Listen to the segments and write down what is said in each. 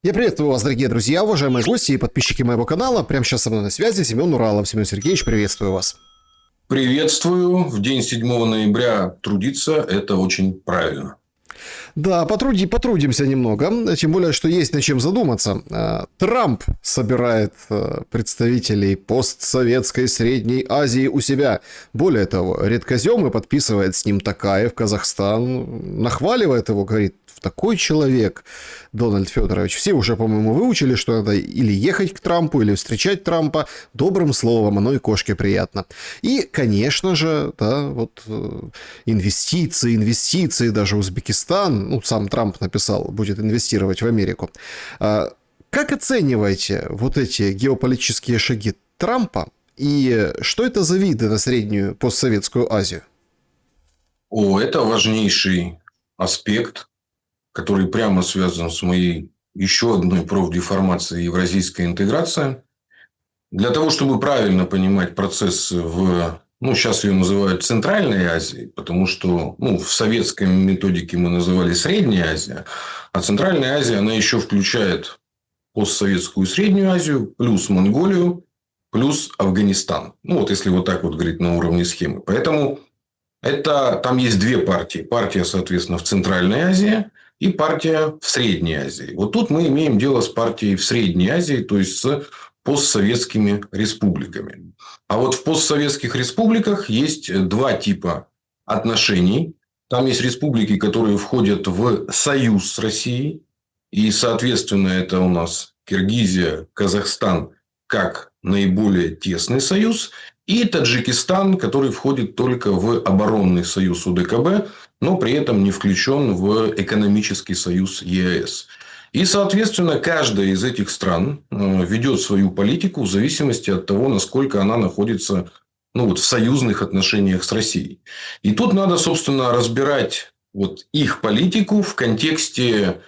Я приветствую вас, дорогие друзья, уважаемые гости и подписчики моего канала. Прямо сейчас со мной на связи Семен Уралов. Семен Сергеевич, приветствую вас. Приветствую. В день 7 ноября трудиться – это очень правильно. Да, потрудимся немного, тем более, что есть над чем задуматься. Трамп собирает представителей постсоветской Средней Азии у себя. Более того, редкоземы подписывает с ним Токаев, Казахстан, нахваливает его, говорит, такой человек, Дональд Федорович. Все уже, по-моему, выучили, что надо или ехать к Трампу, или встречать Трампа добрым словом, оно и кошке приятно. И, конечно же, да, вот инвестиции, даже Узбекистан, ну, сам Трамп написал, будет инвестировать в Америку. Как оцениваете вот эти геополитические шаги Трампа, и что это за виды на Среднюю постсоветскую Азию? Это важнейший аспект, который прямо связан с моей еще одной профдеформацией евразийской интеграции. Для того, чтобы правильно понимать процессы сейчас ее называют Центральной Азией, потому что в советской методике мы называли Средняя Азия, а Центральная Азия, она еще включает постсоветскую Среднюю Азию, плюс Монголию, плюс Афганистан. Если вот так вот говорить на уровне схемы. Поэтому там есть две партии. Партия, соответственно, в Центральной Азии и партия в Средней Азии. Вот тут мы имеем дело с партией в Средней Азии, то есть с постсоветскими республиками. А вот в постсоветских республиках есть два типа отношений. Там есть республики, которые входят в союз с Россией. И, соответственно, это у нас Киргизия, Казахстан как наиболее тесный союз. И Таджикистан, который входит только в оборонный союз УДКБ, но при этом не включен в экономический союз ЕАЭС. И, соответственно, каждая из этих стран ведет свою политику в зависимости от того, насколько она находится в союзных отношениях с Россией. И тут надо, собственно, разбирать их политику в контексте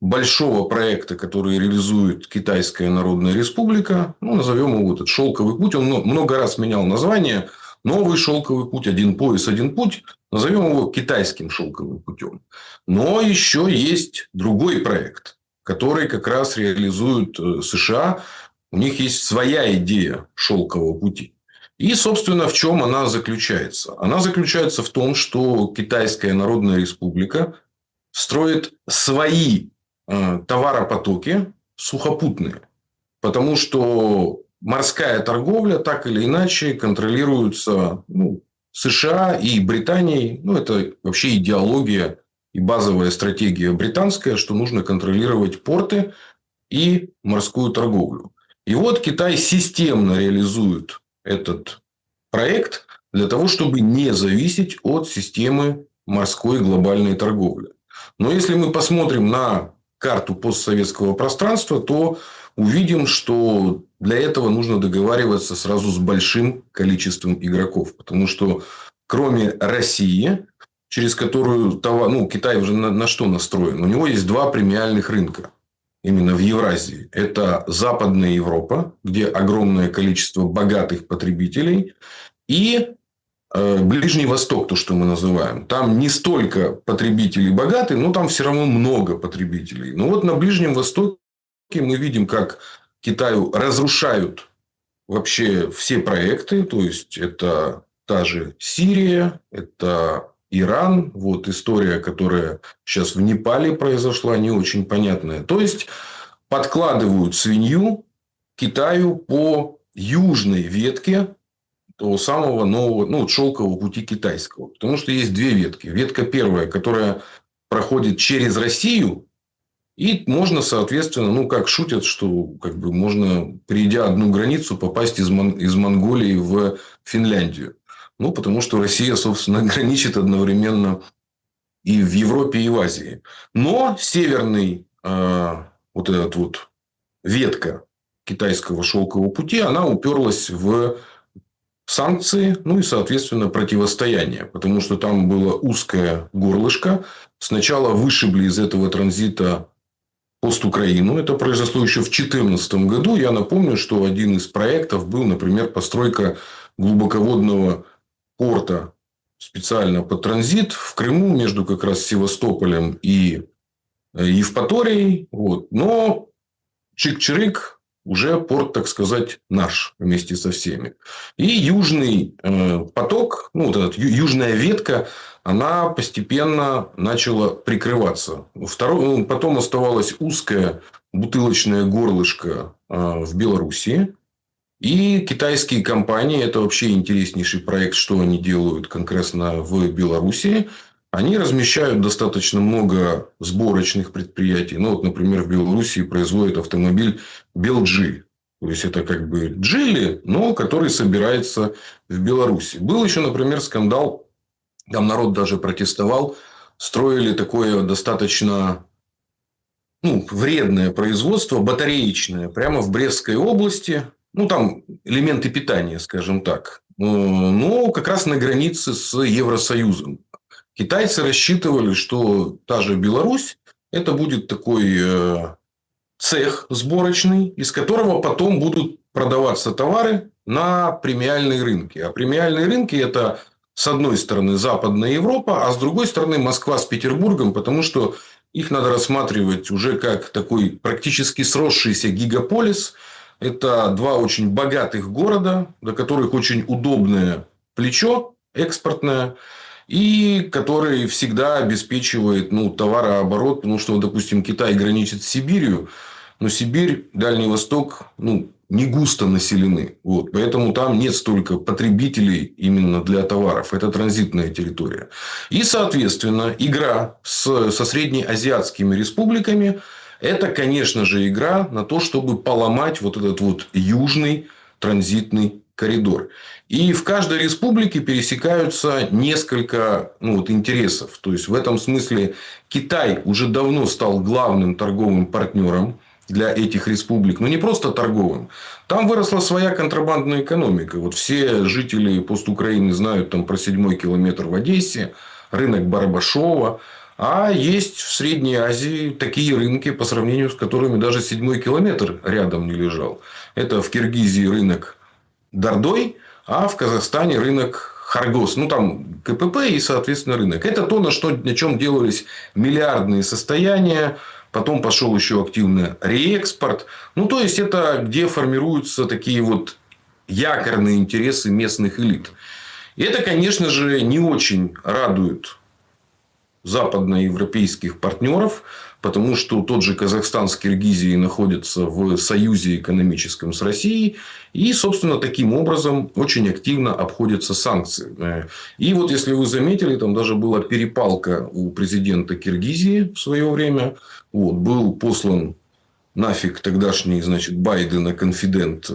большого проекта, который реализует Китайская Народная Республика. Назовем его этот «Шелковый путь». Он много раз менял название. Новый шелковый путь, один пояс, один путь. Назовем его китайским шелковым путем. Но еще есть другой проект, который как раз реализуют США. У них есть своя идея шелкового пути. И, собственно, в чем она заключается? Она заключается в том, что Китайская Народная Республика строит свои товаропотоки сухопутные. Потому что морская торговля так или иначе контролируется США и Британией. Это вообще идеология и базовая стратегия британская, что нужно контролировать порты и морскую торговлю. И вот Китай системно реализует этот проект для того, чтобы не зависеть от системы морской глобальной торговли. Но если мы посмотрим на карту постсоветского пространства, то увидим, что для этого нужно договариваться сразу с большим количеством игроков. Потому что кроме России, через которую Китай уже на что настроен, у него есть два премиальных рынка. Именно в Евразии. Это Западная Европа, где огромное количество богатых потребителей, и Ближний Восток, то, что мы называем. Там не столько потребителей богатые, но там все равно много потребителей. Но на Ближнем Востоке мы видим, как Китаю разрушают вообще все проекты. То есть, это та же Сирия, это Иран. История, которая сейчас в Непале произошла, не очень понятная. То есть, подкладывают свинью Китаю по южной ветке того самого нового, шелкового пути китайского. Потому что есть две ветки. Ветка первая, которая проходит через Россию. И можно, соответственно, как шутят, что можно, перейдя одну границу, попасть из Монголии в Финляндию. Потому что Россия, собственно, граничит одновременно и в Европе, и в Азии. Но северный ветка китайского шелкового пути, она уперлась в санкции, и, соответственно, противостояние. Потому что там было узкое горлышко. Сначала вышибли из этого транзита Пост-Украину. Это произошло еще в 2014 году. Я напомню, что один из проектов был, например, постройка глубоководного порта специально под транзит в Крыму между как раз Севастополем и Евпаторией. Но чик-чирик, уже порт, так сказать, наш вместе со всеми. И южный поток, ну, вот эта южная ветка, она постепенно начала прикрываться. Потом оставалось узкое бутылочное горлышко в Белоруссии. И китайские компании, это вообще интереснейший проект, что они делают конкретно в Беларуси. Они размещают достаточно много сборочных предприятий. Ну, вот, например, в Беларуси производят автомобиль Белджи. То есть, это как бы Джили, но который собирается в Беларуси. Был еще, например, скандал, там народ даже протестовал, строили такое достаточно вредное производство, батареечное, прямо в Брестской области. Ну, там элементы питания, скажем так. Но как раз на границе с Евросоюзом. Китайцы рассчитывали, что та же Беларусь это будет такой цех сборочный, из которого потом будут продаваться товары на премиальные рынки. А премиальные рынки это с одной стороны Западная Европа, а с другой стороны Москва с Петербургом, потому что их надо рассматривать уже как такой практически сросшийся гигаполис. Это два очень богатых города, до которых очень удобное плечо экспортное, и который всегда обеспечивает товарооборот, потому что, допустим, Китай граничит с Сибирью, но Сибирь, Дальний Восток не густо населены. Вот. Поэтому там нет столько потребителей именно для товаров. Это транзитная территория. И, соответственно, игра со среднеазиатскими республиками – это, конечно же, игра на то, чтобы поломать вот этот вот южный транзитный коридор. И в каждой республике пересекаются несколько интересов. То есть, в этом смысле Китай уже давно стал главным торговым партнером для этих республик. Но не просто торговым. Там выросла своя контрабандная экономика. Вот все жители постукраины знают там про 7-й километр в Одессе, рынок Барабашова. А есть в Средней Азии такие рынки, по сравнению с которыми даже 7-й километр рядом не лежал. Это в Киргизии рынок Дордой, а в Казахстане рынок Харгос. Там КПП и, соответственно, рынок. Это то, на чем делались миллиардные состояния. Потом пошел еще активно реэкспорт. То есть, это где формируются такие вот якорные интересы местных элит. И это, конечно же, не очень радует западноевропейских партнеров, потому что тот же Казахстан с Киргизией находятся в союзе экономическом с Россией. И, собственно, таким образом очень активно обходятся санкции. И вот, если вы заметили, там даже была перепалка у президента Киргизии в свое время. Был послан нафиг тогдашний, Байдена конфидент,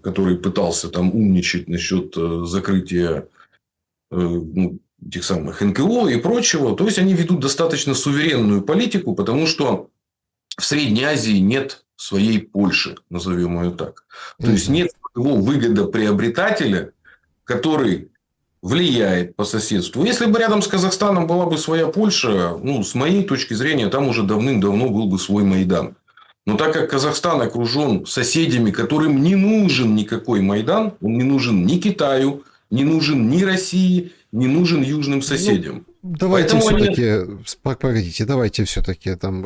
который пытался там умничать насчет закрытия тех самых НКО и прочего. То есть, они ведут достаточно суверенную политику, потому что в Средней Азии нет своей Польши, назовем ее так. То есть, нет своего выгодоприобретателя, который влияет по соседству. Если бы рядом с Казахстаном была бы своя Польша, с моей точки зрения, там уже давным-давно был бы свой Майдан. Но так как Казахстан окружен соседями, которым не нужен никакой Майдан, он не нужен ни Китаю, не нужен ни России, не нужен южным соседям. Давайте все-таки, давайте все-таки там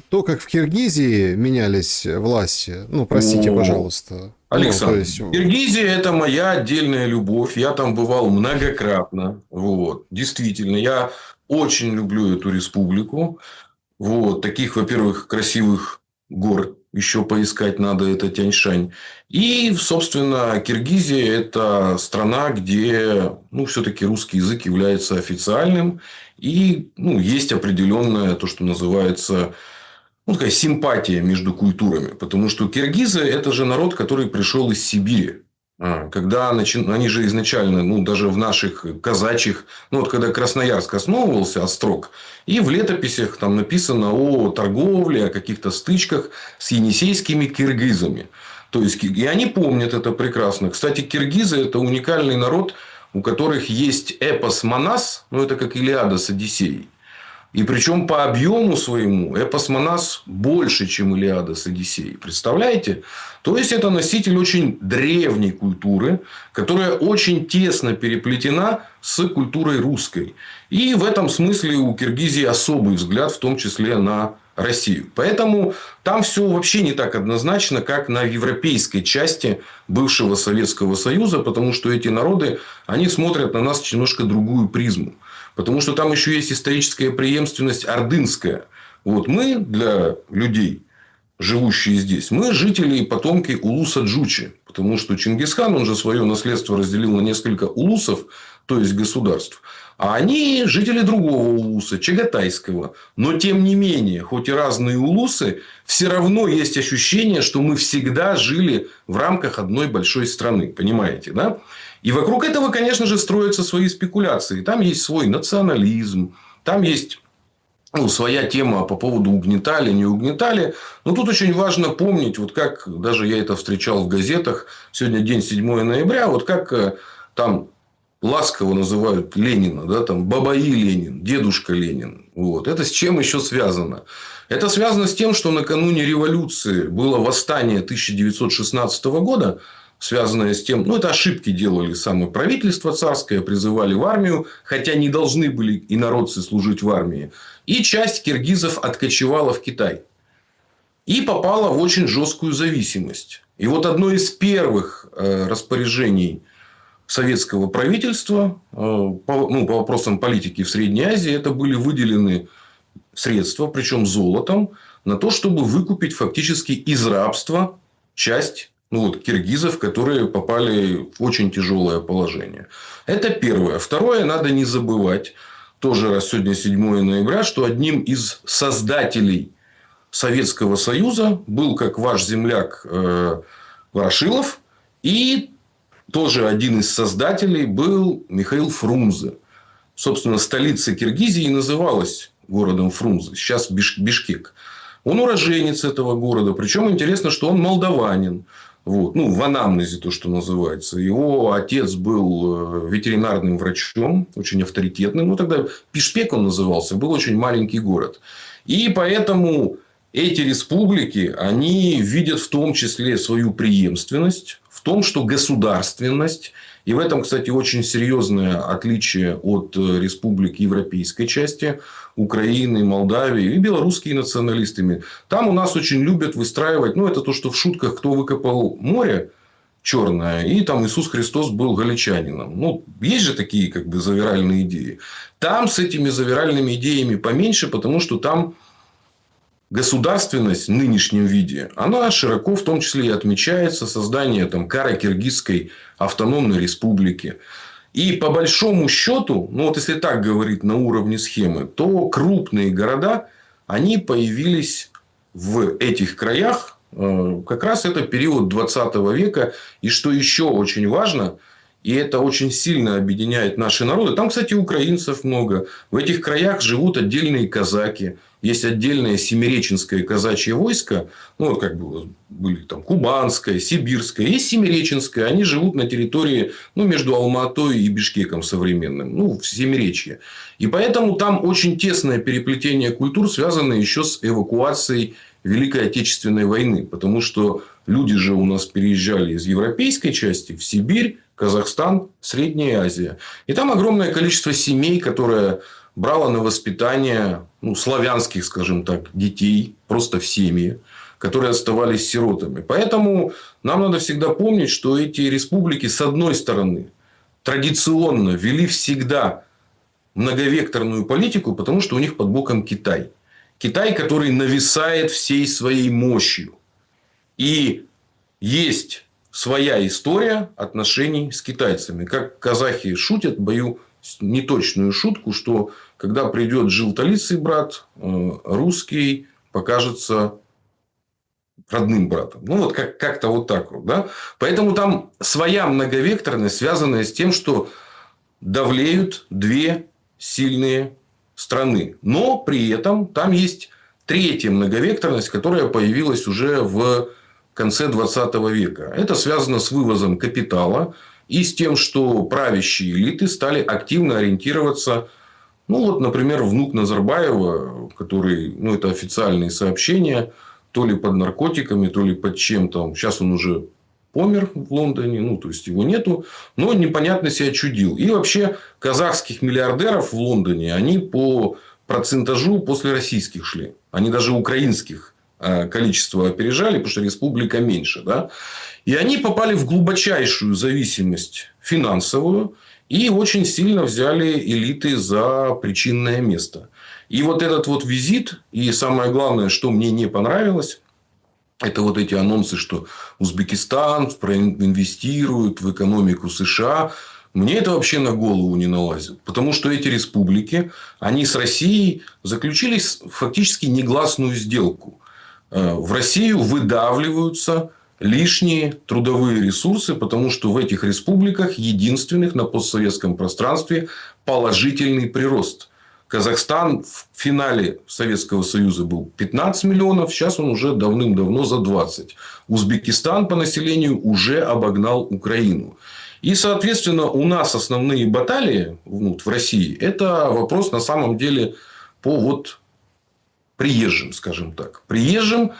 то, как в Киргизии менялись власти. Простите, пожалуйста. Александр, Киргизия – это моя отдельная любовь. Я там бывал многократно. Действительно, я очень люблю эту республику. Таких, во-первых, красивых гор еще поискать надо, это Тяньшань. И, собственно, Киргизия – это страна, где все-таки русский язык является официальным. И есть определенная, то, что называется, такая симпатия между культурами. Потому что киргизы – это же народ, который пришел из Сибири. Когда они же изначально, даже в наших казачьих, когда Красноярск основывался, Острог, и в летописях там написано о торговле, о каких-то стычках с енисейскими киргизами. То есть, и они помнят это прекрасно. Кстати, киргизы – это уникальный народ, у которых есть эпос Манас, это как Илиада с Одиссеей. И причем по объему своему эпос Манас больше, чем Илиада с Одиссеей. Представляете? То есть, это носитель очень древней культуры, которая очень тесно переплетена с культурой русской. И в этом смысле у Киргизии особый взгляд, в том числе на Россию. Поэтому там все вообще не так однозначно, как на европейской части бывшего Советского Союза, потому что эти народы, они смотрят на нас немножко другую призму. Потому что там еще есть историческая преемственность ордынская. Вот мы для людей, живущие здесь, мы жители и потомки улуса Джучи. Потому что Чингисхан, он же свое наследство разделил на несколько улусов, то есть государств. А они жители другого улуса, Чагатайского. Но, тем не менее, хоть и разные улусы, все равно есть ощущение, что мы всегда жили в рамках одной большой страны. Понимаете, да? И вокруг этого, конечно же, строятся свои спекуляции. Там есть свой национализм, там есть своя тема по поводу угнетали, не угнетали. Но тут очень важно помнить, вот как даже я это встречал в газетах, сегодня день 7 ноября, вот как там ласково называют Ленина, да, там Бабаи Ленин, дедушка Ленин. Вот. Это с чем еще связано? Это связано с тем, что накануне революции было восстание 1916 года, связанное с тем, это ошибки делали самое правительство царское, призывали в армию, хотя не должны были инородцы служить в армии. И часть киргизов откочевала в Китай. И попала в очень жесткую зависимость. И вот одно из первых распоряжений советского правительства по вопросам политики в Средней Азии, это были выделены средства, причем золотом, на то, чтобы выкупить фактически из рабства часть киргизов, которые попали в очень тяжелое положение. Это первое. Второе, надо не забывать, тоже раз сегодня 7 ноября, что одним из создателей Советского Союза был, как ваш земляк Ворошилов, и тоже один из создателей был Михаил Фрунзе. Собственно, столица Киргизии называлась городом Фрунзе. Сейчас Бишкек. Он уроженец этого города. Причем интересно, что он молдаванин. Вот. В анамнезе то, что называется. Его отец был ветеринарным врачом. Очень авторитетным. Тогда Бишкек он назывался. Был очень маленький город. И поэтому эти республики, они видят в том числе свою преемственность в том, что государственность, и в этом, кстати, очень серьезное отличие от республик европейской части, Украины, Молдавии и белорусские националистами. Там у нас очень любят выстраивать, это то, что в шутках, кто выкопал море черное, и там Иисус Христос был галичанином. Есть же такие завиральные идеи. Там с этими завиральными идеями поменьше, потому что там государственность в нынешнем виде, она широко в том числе и отмечается созданием Каро-Киргизской автономной республики. И по большому счету, если так говорить на уровне схемы, то крупные города, они появились в этих краях как раз это период 20 века. И что еще очень важно, и это очень сильно объединяет наши народы. Там, кстати, украинцев много. В этих краях живут отдельные казаки. Есть отдельное семиреченское казачье войско. Были там кубанское, сибирское. Есть семиреченское. Они живут на территории между Алма-Атой и Бишкеком современным. В Семиречье. И поэтому там очень тесное переплетение культур, связанное еще с эвакуацией Великой Отечественной войны. Потому что люди же у нас переезжали из европейской части в Сибирь, Казахстан, Средняя Азия. И там огромное количество семей, которое брало на воспитание славянских, скажем так, детей просто в семьи, которые оставались сиротами. Поэтому нам надо всегда помнить, что эти республики, с одной стороны, традиционно вели всегда многовекторную политику, потому что у них под боком Китай. Китай, который нависает всей своей мощью. И есть своя история отношений с китайцами. Как казахи шутят, бою неточную шутку, что когда придет желтолицый брат, русский покажется родным братом. Как-то вот так вот. Да? Поэтому там своя многовекторность, связанная с тем, что давлеют две сильные страны. Но при этом там есть третья многовекторность, которая появилась уже в конце 20 века. Это связано с вывозом капитала и с тем, что правящие элиты стали активно ориентироваться. Например, внук Назарбаева, который, это официальные сообщения, то ли под наркотиками, то ли под чем-то. Сейчас он уже помер в Лондоне, то есть его нету, но непонятно себя чудил. И вообще казахских миллиардеров в Лондоне, они по процентажу после российских шли. Они даже украинских количество опережали, потому что республика меньше. Да? И они попали в глубочайшую зависимость финансовую и очень сильно взяли элиты за причинное место. И вот этот вот визит, и самое главное, что мне не понравилось, это вот эти анонсы, что Узбекистан проинвестирует в экономику США. Мне это вообще на голову не налазит. Потому что эти республики, они с Россией заключили фактически негласную сделку. В Россию выдавливаются лишние трудовые ресурсы, потому что в этих республиках единственных на постсоветском пространстве положительный прирост. Казахстан в финале Советского Союза был 15 миллионов, сейчас он уже давным-давно за 20. Узбекистан по населению уже обогнал Украину. И, соответственно, у нас основные баталии в России – это вопрос на самом деле по вот приезжим, скажем так. Приезжим,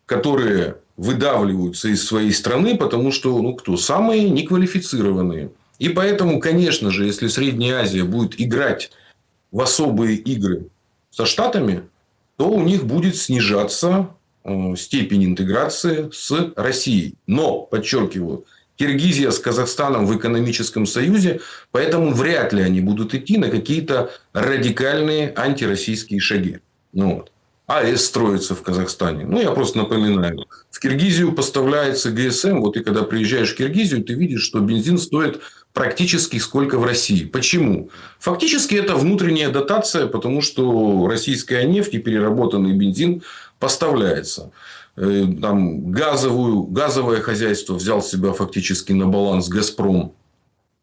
которые выдавливаются из своей страны, потому что кто? Самые неквалифицированные. И поэтому, конечно же, если Средняя Азия будет играть в особые игры со Штатами, то у них будет снижаться степень интеграции с Россией. Но, подчеркиваю, Киргизия с Казахстаном в экономическом союзе, поэтому вряд ли они будут идти на какие-то радикальные антироссийские шаги. АЭС строится в Казахстане. Я просто напоминаю. В Киргизию поставляется ГСМ. Вот ты когда приезжаешь в Киргизию, ты видишь, что бензин стоит практически сколько в России. Почему? Фактически это внутренняя дотация, потому что российская нефть и переработанный бензин поставляется. Там газовое хозяйство взял себя фактически на баланс «Газпром».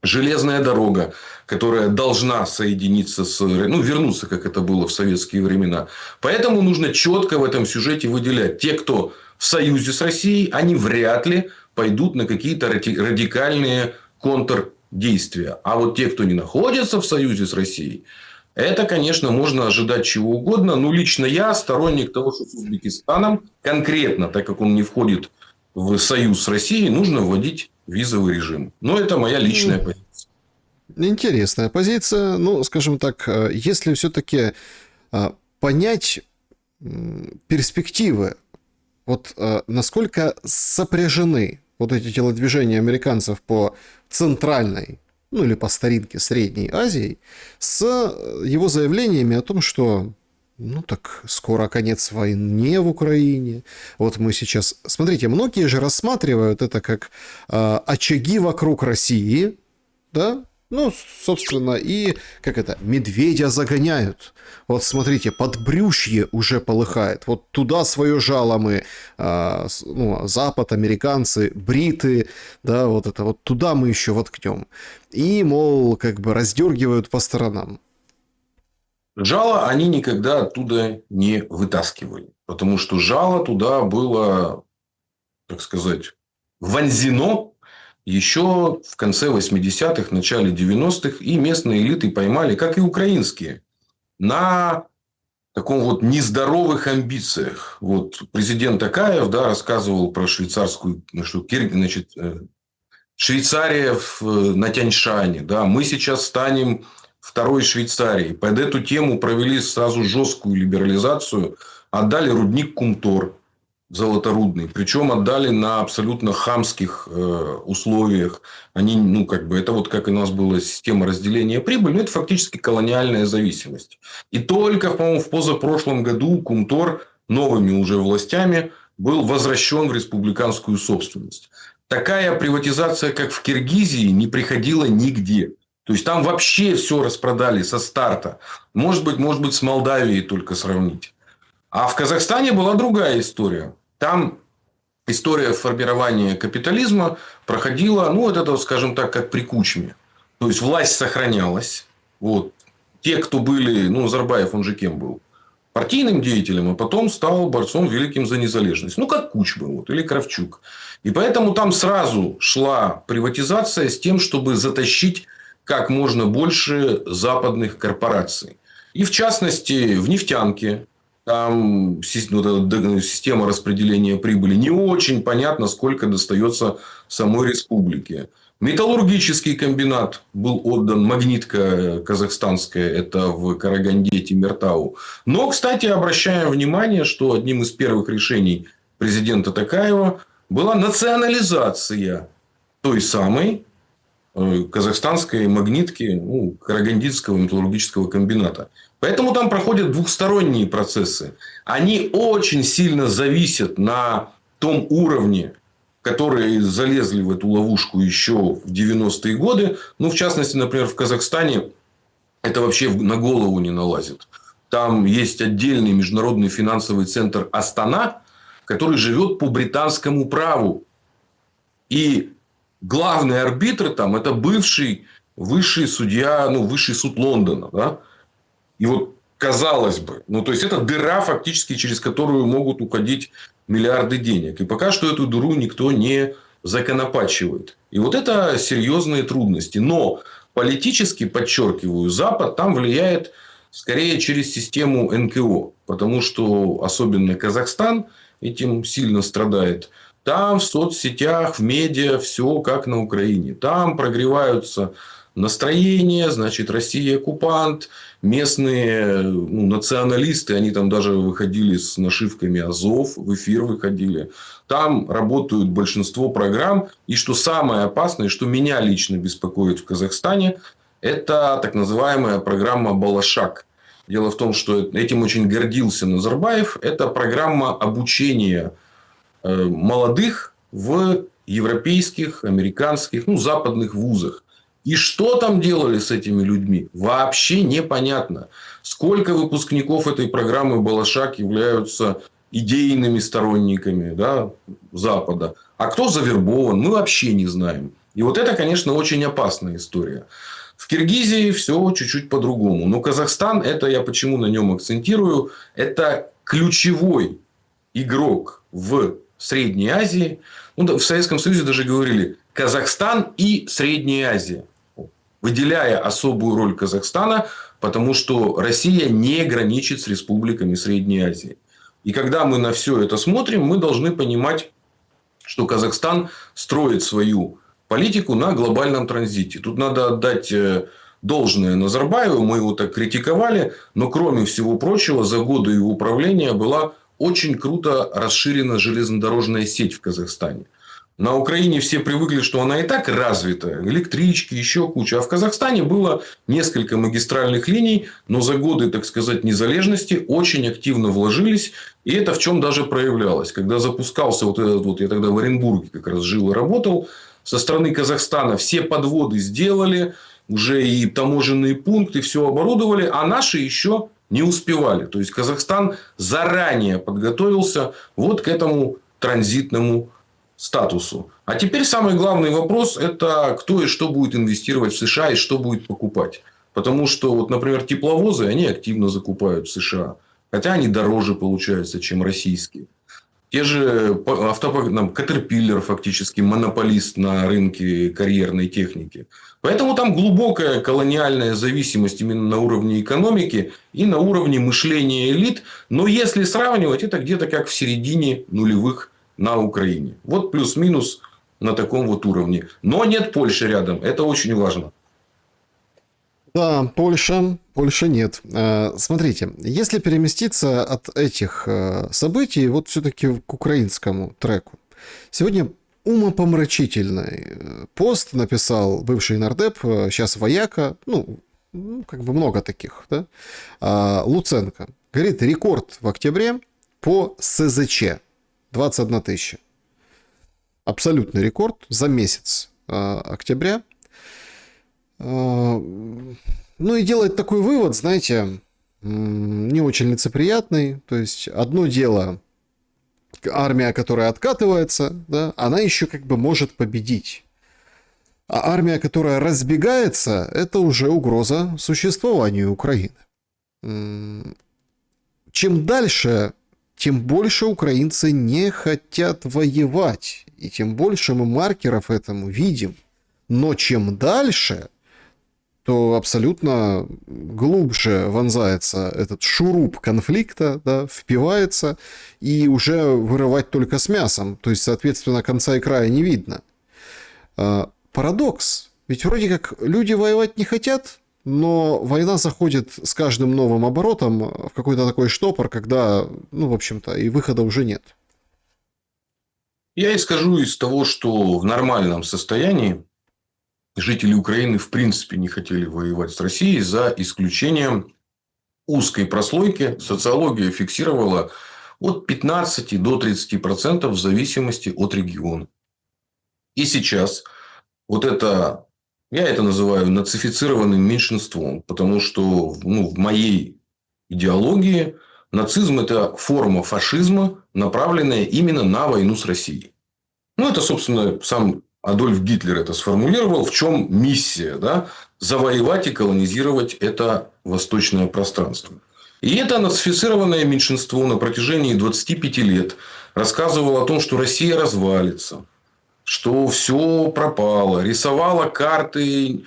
Железная дорога, которая должна соединиться вернуться, как это было в советские времена. Поэтому нужно четко в этом сюжете выделять. Те, кто в союзе с Россией, они вряд ли пойдут на какие-то радикальные контрдействия. А вот те, кто не находится в союзе с Россией, это, конечно, можно ожидать чего угодно. Но лично я сторонник того, что с Узбекистаном конкретно, так как он не входит в союз с Россией, нужно вводить визовый режим. Но это моя личная позиция. Интересная позиция. Скажем так, если все-таки понять перспективы, вот насколько сопряжены вот эти телодвижения американцев по центральной, или по старинке Средней Азии, с его заявлениями о том, что так скоро конец войне в Украине. Вот мы сейчас... Смотрите, многие же рассматривают это как очаги вокруг России, да? Собственно, и медведя загоняют. Вот смотрите, подбрюшье уже полыхает. Вот туда свое жало мы, Запад, американцы, бриты, да, вот это вот туда мы еще воткнем. И, мол, раздергивают по сторонам. Жало они никогда оттуда не вытаскивали. Потому что жало туда было, так сказать, вонзено еще в конце 80-х, начале 90-х. И местные элиты поймали, как и украинские, на таком вот нездоровых амбициях. Вот президент Акаев, рассказывал про швейцарскую, Швейцария на Тяньшане. Да, мы сейчас станем второй Швейцарии. Под эту тему провели сразу жесткую либерализацию. Отдали рудник Кумтор золоторудный. Причем отдали на абсолютно хамских условиях. Они, это вот как у нас была система разделения прибыли. Это фактически колониальная зависимость. И только, по-моему, в позапрошлом году Кумтор новыми уже властями был возвращен в республиканскую собственность. Такая приватизация, как в Киргизии, не приходила нигде. То есть, там вообще все распродали со старта. Может быть, с Молдавией только сравнить. А в Казахстане была другая история. Там история формирования капитализма проходила, скажем так, как при Кучме. То есть, власть сохранялась. Вот. Те, кто были... Назарбаев, он же кем был? Партийным деятелем, а потом стал борцом великим за незалежность. Как Кучма или Кравчук. И поэтому там сразу шла приватизация с тем, чтобы затащить как можно больше западных корпораций. И, в частности, в нефтянке. Там система распределения прибыли не очень понятно, сколько достается самой республике. Металлургический комбинат был отдан, магнитка казахстанская, это в Караганде, Темиртау. Но, кстати, обращаем внимание, что одним из первых решений президента Токаева была национализация той самой казахстанской магнитки, ну, Карагандинского металлургического комбината. Поэтому там проходят двухсторонние процессы. Они очень сильно зависят на том уровне, которые залезли в эту ловушку еще в 90-е годы. Ну, в частности, например, в Казахстане это вообще на голову не налазит. Там есть отдельный международный финансовый центр Астана, который живет по британскому праву. И главный арбитр там – это бывший высший судья, ну, высший суд Лондона. Да? И вот, казалось бы, ну, то есть, это дыра, фактически, через которую могут уходить миллиарды денег. И пока что эту дыру никто не законопачивает. И вот это серьезные трудности. Но политически, подчеркиваю, Запад там влияет скорее через систему НКО. Потому что особенно Казахстан этим сильно страдает. Там в соцсетях, в медиа все как на Украине. Там прогреваются настроения, значит, Россия оккупант, местные, ну, националисты, они там даже выходили с нашивками Азов, в эфир выходили. Там работают большинство программ. И что самое опасное, что меня лично беспокоит в Казахстане, это так называемая программа «Балашак». Дело в том, что этим очень гордился Назарбаев. Это программа обучения молодых в европейских, американских, ну, западных вузах. И что там делали с этими людьми, вообще непонятно. Сколько выпускников этой программы «Балашак» являются идейными сторонниками, да, Запада. А кто завербован, мы вообще не знаем. И вот это, конечно, очень опасная история. В Киргизии все чуть-чуть по-другому. Но Казахстан, это я почему на нем акцентирую, это ключевой игрок в Средней Азии. Ну, в Советском Союзе даже говорили Казахстан и Средняя Азия, выделяя особую роль Казахстана, потому что Россия не граничит с республиками Средней Азии. И когда мы на все это смотрим, мы должны понимать, что Казахстан строит свою политику на глобальном транзите. Тут надо отдать должное Назарбаеву, мы его так критиковали, но кроме всего прочего, за годы его управления была очень круто расширена железнодорожная сеть в Казахстане. На Украине все привыкли, что она и так развита. Электрички, еще куча. А в Казахстане было несколько магистральных линий. Но за годы, так сказать, незалежности очень активно вложились. И это в чем даже проявлялось. Когда запускался вот этот вот, я тогда в Оренбурге как раз жил и работал. Со стороны Казахстана все подводы сделали. Уже и таможенные пункты, все оборудовали. А наши еще не успевали. То есть, Казахстан заранее подготовился вот к этому транзитному статусу. А теперь самый главный вопрос – это кто и что будет инвестировать в США и что будет покупать. Потому что, вот, например, тепловозы, они активно закупают в США. Хотя они дороже получаются, чем российские. Те же Caterpillar фактически монополист на рынке карьерной техники. Поэтому там глубокая колониальная зависимость именно на уровне экономики и на уровне мышления элит. Но если сравнивать, это где-то как в середине нулевых на Украине. Вот плюс-минус на таком вот уровне. Но нет Польши рядом. Это очень важно. Да, Польша нет. Смотрите, если переместиться от этих событий вот все-таки к украинскому треку. Сегодня умопомрачительный пост написал бывший нардеп, сейчас вояка, ну, как бы много таких, да? Луценко. Говорит, рекорд в октябре по СЗЧ. 21 тысяча. Абсолютный рекорд за месяц октября. Ну и делает такой вывод, знаете, не очень лицеприятный. То есть, одно дело, армия, которая откатывается, да, она еще как бы может победить. А армия, которая разбегается, это уже угроза существованию Украины. Чем дальше, тем больше украинцы не хотят воевать. И тем больше мы маркеров этому видим. Но чем дальше, то абсолютно глубже вонзается этот шуруп конфликта, да, впивается, и уже вырывать только с мясом. То есть, соответственно, конца и края не видно. Парадокс. Ведь вроде как люди воевать не хотят, но война заходит с каждым новым оборотом в какой-то такой штопор, когда, в общем-то, и выхода уже нет. Я исхожу из того, что в нормальном состоянии жители Украины в принципе не хотели воевать с Россией, за исключением узкой прослойки. Социология фиксировала от 15 до 30% в зависимости от региона. И сейчас я это называю нацифицированным меньшинством, потому что в моей идеологии нацизм – это форма фашизма, направленная именно на войну с Россией. Это, собственно, сам Адольф Гитлер это сформулировал. В чем миссия? Да? Завоевать и колонизировать это восточное пространство. И это нацифицированное меньшинство на протяжении 25 лет рассказывало о том, что Россия развалится, что все пропало, рисовала карты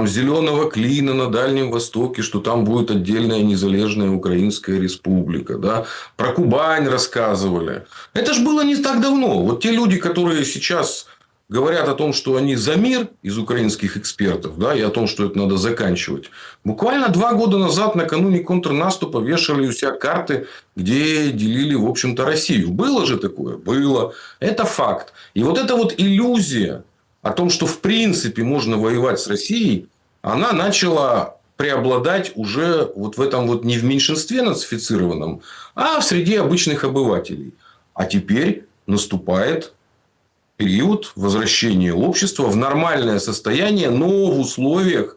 зеленого клина на Дальнем Востоке, что там будет отдельная незалежная Украинская республика. Да? Про Кубань рассказывали. Это ж было не так давно. Вот те люди, которые сейчас говорят о том, что они за мир из украинских экспертов, да, и о том, что это надо заканчивать. Буквально 2 года назад, накануне контрнаступа, вешали у себя карты, где делили, в общем-то, Россию. Было же такое? Было. Это факт. И вот эта вот иллюзия о том, что в принципе можно воевать с Россией, она начала преобладать уже вот в этом вот не в меньшинстве нацифицированном, а в среде обычных обывателей. А теперь наступает период возвращения общества в нормальное состояние, но в условиях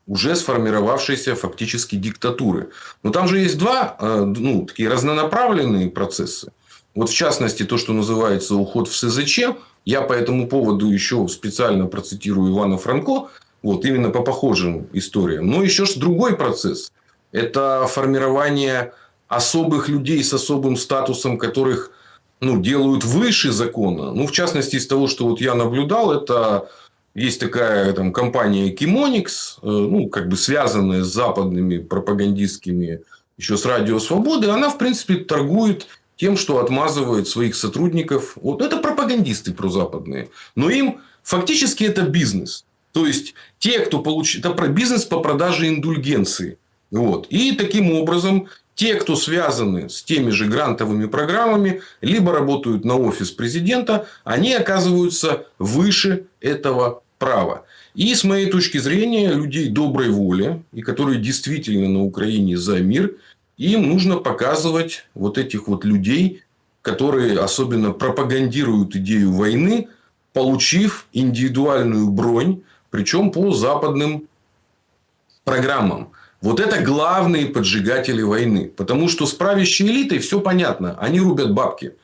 уже сформировавшейся фактически диктатуры. Но там же есть два такие разнонаправленные процессы. Вот в частности, то, что называется уход в СЗЧ. Я по этому поводу еще специально процитирую Ивана Франко. Именно по похожим историям. Но еще ж другой процесс. Это формирование особых людей с особым статусом, которых делают выше закона. В частности, из того, что я наблюдал, это есть такая компания Кимоникс, связанная с западными пропагандистскими, еще с Радио Свободы. Она, в принципе, торгует тем, что отмазывает своих сотрудников. Это пропагандисты прозападные. Но им фактически это бизнес. То есть, те, кто получит... Это бизнес по продаже индульгенции. И таким образом... Те, кто связаны с теми же грантовыми программами, либо работают на офис президента, они оказываются выше этого права. И с моей точки зрения, людей доброй воли, и которые действительно на Украине за мир, им нужно показывать вот этих вот людей, которые особенно пропагандируют идею войны, получив индивидуальную бронь, причем по западным программам. Вот это главные поджигатели войны. Потому что с правящей элитой все понятно. Они рубят бабки.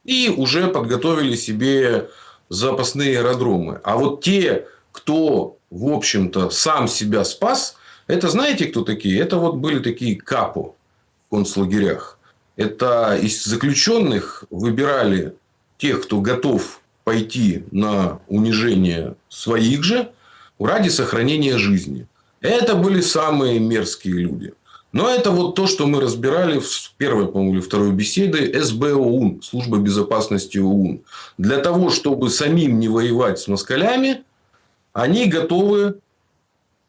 И уже подготовили себе запасные аэродромы. А вот те, кто, в общем-то, сам себя спас, это знаете, кто такие? Это были такие капо в концлагерях. Это из заключенных выбирали тех, кто готов пойти на унижение своих же ради сохранения жизни. Это были самые мерзкие люди. Но это то, что мы разбирали в первой, по-моему, или второй беседе СБ ОУН, Служба безопасности ОУН. Для того, чтобы самим не воевать с москалями, они готовы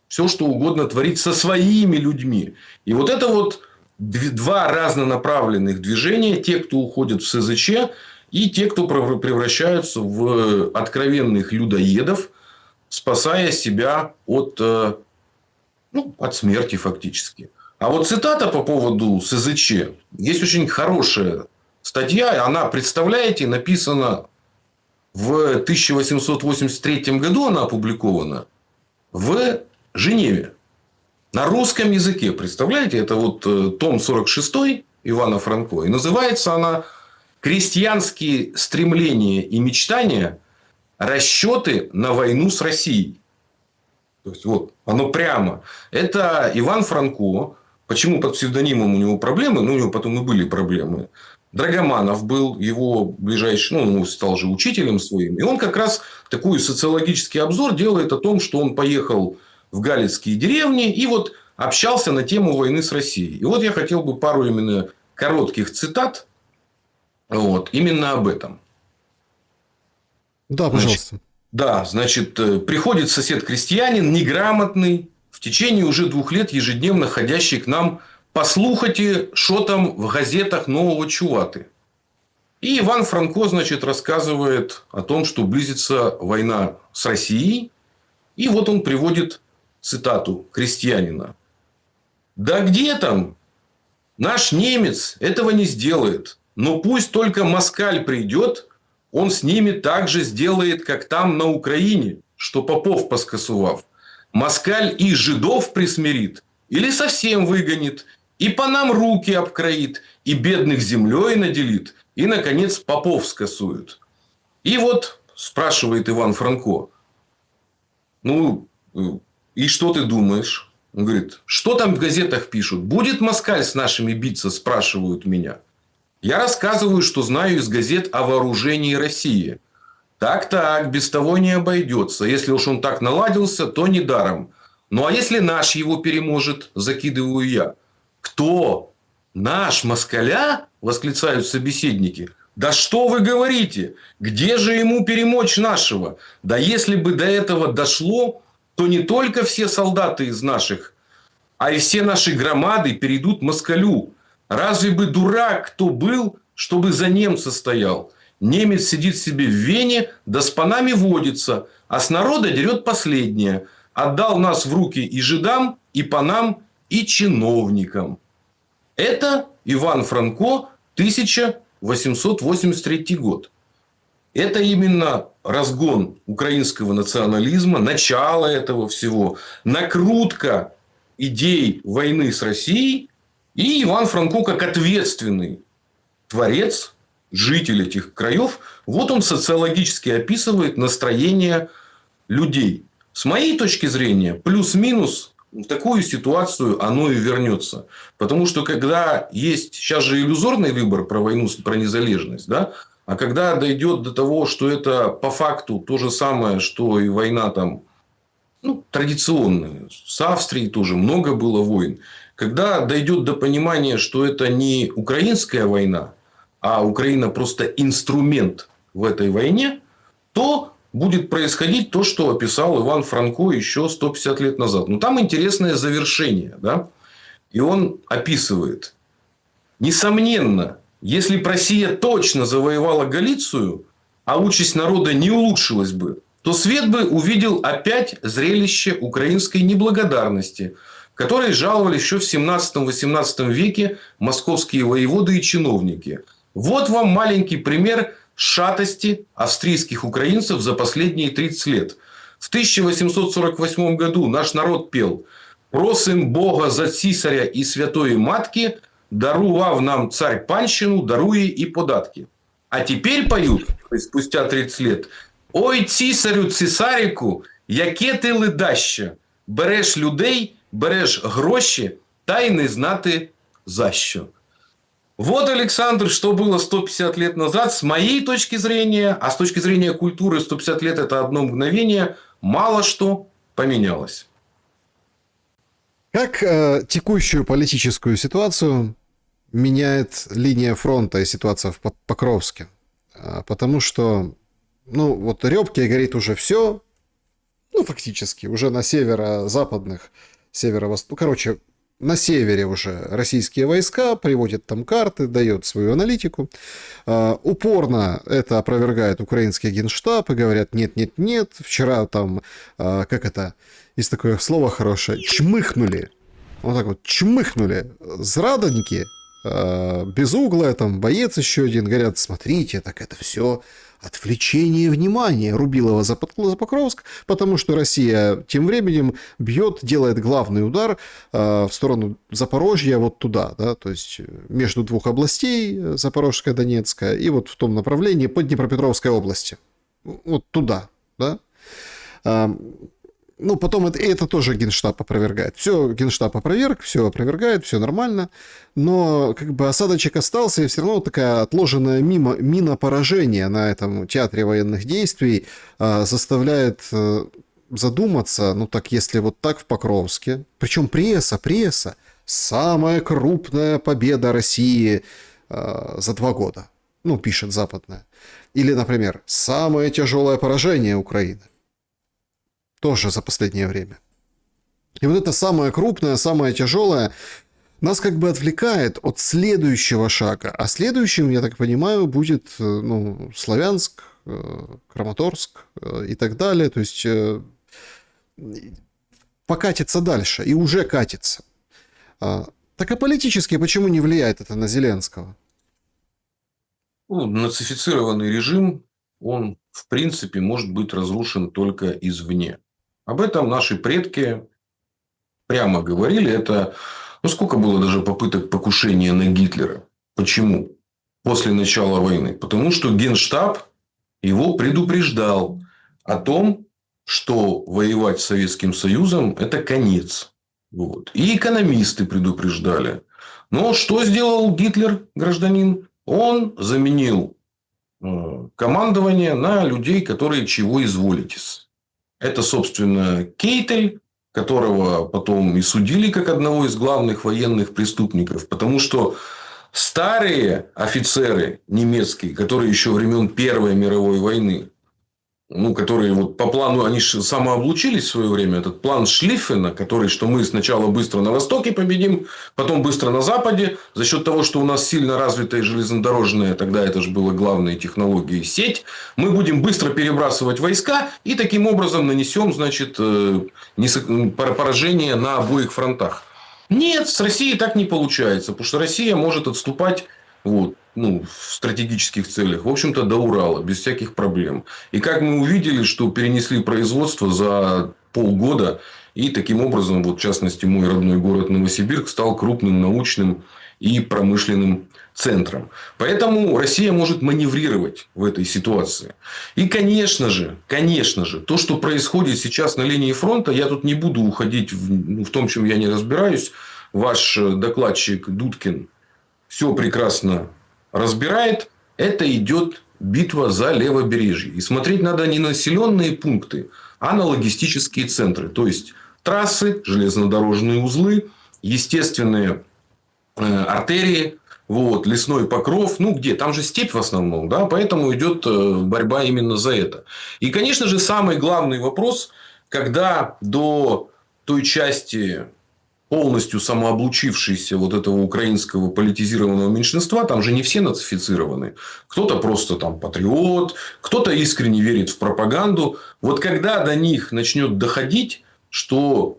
все, что угодно творить со своими людьми. И это два разнонаправленных движения. Те, кто уходит в СЗЧ, и те, кто превращаются в откровенных людоедов, спасая себя от смерти фактически. А цитата по поводу СЗЧ. Есть очень хорошая статья. Она, представляете, написана в 1883 году. Она опубликована в Женеве. На русском языке. Представляете? Это том 46 Ивана Франко. И называется она «Крестьянские стремления и мечтания. Расчеты на войну с Россией». То есть, оно прямо. Это Иван Франко. Почему под псевдонимом у него проблемы? У него потом и были проблемы. Драгоманов был его ближайший, он стал же учителем своим. И он как раз такой социологический обзор делает о том, что он поехал в галицкие деревни и общался на тему войны с Россией. И я хотел бы пару именно коротких цитат именно об этом. Да, пожалуйста. Да, значит, приходит сосед-крестьянин, неграмотный, в течение уже 2 лет ежедневно ходящий к нам, послухайте, что там в газетах нового чуваты. И Иван Франко, значит, рассказывает о том, что близится война с Россией. И вот он приводит цитату крестьянина. Да где там? Наш немец этого не сделает. Но пусть только москаль придет, он с ними так же сделает, как там на Украине, что попов поскосував. Москаль и жидов присмирит, или совсем выгонит, и по нам руки обкроит, и бедных землей наделит, и, наконец, попов скосует. И вот спрашивает Иван Франко, ну, и что ты думаешь? Он говорит, что там в газетах пишут? Будет москаль с нашими биться, спрашивают меня. Я рассказываю, что знаю из газет о вооружении России. Так, без того не обойдется. Если уж он так наладился, то недаром. Ну, а если наш его переможет, закидываю я. Кто? Наш москаля? Восклицают собеседники. Да что вы говорите? Где же ему перемочь нашего? Да если бы до этого дошло, то не только все солдаты из наших, а и все наши громады перейдут москалю. Разве бы дурак кто был, чтобы за немца стоял? Немец сидит себе в Вене, да с панами водится, а с народа дерет последнее. Отдал нас в руки и жидам, и панам, и чиновникам. Это Иван Франко, 1883 год. Это именно разгон украинского национализма, начало этого всего, накрутка идей войны с Россией. И Иван Франко, как ответственный творец, житель этих краев, вот он социологически описывает настроение людей. С моей точки зрения, плюс-минус в такую ситуацию оно и вернется. Потому что когда есть сейчас же иллюзорный выбор про войну, про незалежность, да? А когда дойдет до того, что это по факту то же самое, что и война там, ну, традиционная, с Австрией тоже много было войн. Когда дойдет до понимания, что это не украинская война, а Украина просто инструмент в этой войне, то будет происходить то, что описал Иван Франко еще 150 лет назад. Но там интересное завершение. Да? И он описывает. Несомненно, если бы Россия точно завоевала Галицию, а участь народа не улучшилась бы, то свет бы увидел опять зрелище украинской неблагодарности, которой жаловались еще в 17-18 веке московские воеводы и чиновники. Вот вам маленький пример шатости австрийских украинцев за последние 30 лет. В 1848 году наш народ пел «Просим Бога за цісаря и святої матки, дарував нам царь панщину, дарує и податки». А теперь поют, то есть спустя 30 лет, «Ой, цісарю, цісаріку, яке ти ледаще, береш людей, береш гроші, та й не знати за що». Вот, Александр, что было 150 лет назад, с моей точки зрения, а с точки зрения культуры 150 лет – это одно мгновение, мало что поменялось. Как текущую политическую ситуацию меняет линия фронта и ситуация в Покровске? Потому что, ну, вот Рёбке говорит уже все, ну, фактически, уже на северо-западных, короче, на севере уже российские войска, приводят там карты, дает свою аналитику. Упорно это опровергает украинский генштаб и говорят, нет. Вчера там, есть такое слово хорошее, чмыхнули. Вот так вот, чмыхнули. Зрадоньки, безуглая, там боец еще один, говорят, смотрите, так это все отвлечение внимания Рубилова за Покровск, потому что Россия тем временем бьет, делает главный удар в сторону Запорожья, вот туда, да, то есть между двух областей, Запорожская, Донецкая, и вот в том направлении по Днепропетровской области, вот туда, да. Ну, потом это тоже Генштаб опровергает. Все Генштаб опроверг, все опровергает, все нормально. Но как бы осадочек остался, и все равно такая отложенная мина поражения на этом театре военных действий заставляет задуматься, ну так если вот так в Покровске, причем пресса, самая крупная победа России за 2 года. Ну, пишет западная. Или, например, самое тяжелое поражение Украины. Тоже за последнее время. И вот это самое крупное, самое тяжелое нас как бы отвлекает от следующего шага. А следующим, я так понимаю, будет Славянск, Краматорск и так далее. То есть покатится дальше. И уже катится. Так а политически почему не влияет это на Зеленского? Нацифицированный режим, он в принципе может быть разрушен только извне. Об этом наши предки прямо говорили. Это, сколько было даже попыток покушения на Гитлера. Почему? После начала войны. Потому что Генштаб его предупреждал о том, что воевать с Советским Союзом – это конец. Вот. И экономисты предупреждали. Но что сделал Гитлер, гражданин? Он заменил командование на людей, которые чего изволитесь. Это, собственно, Кейтель, которого потом и судили как одного из главных военных преступников. Потому что старые офицеры немецкие, которые еще времен Первой мировой войны, которые вот по плану, они же самооблучились в свое время, этот план Шлиффена, который, что мы сначала быстро на Востоке победим, потом быстро на Западе, за счет того, что у нас сильно развитая железнодорожная, тогда это же была главная технология, сеть, мы будем быстро перебрасывать войска и таким образом нанесем, поражение на обоих фронтах. Нет, с Россией так не получается, потому что Россия может отступать в стратегических целях, в общем-то, до Урала, без всяких проблем. И как мы увидели, что перенесли производство за полгода, и таким образом, в частности, мой родной город Новосибирск стал крупным научным и промышленным центром. Поэтому Россия может маневрировать в этой ситуации. И, конечно же, то, что происходит сейчас на линии фронта, я тут не буду уходить в том, чем я не разбираюсь. Ваш докладчик Дудкин все прекрасно разбирает. Это идет битва за левобережье. И смотреть надо не на населенные пункты, а на логистические центры. То есть трассы, железнодорожные узлы, естественные артерии, лесной покров. Где? Там же степь в основном. Да? Поэтому идет борьба именно за это. И, конечно же, самый главный вопрос, когда до той части полностью самооблучившийся этого украинского политизированного меньшинства, там же не все нацифицированы. Кто-то просто там патриот, кто-то искренне верит в пропаганду. Вот когда до них начнет доходить, что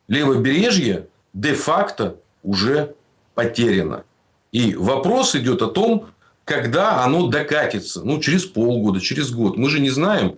левобережье де-факто уже потеряно. И вопрос идет о том, когда оно докатится. Через полгода, через год. Мы же не знаем.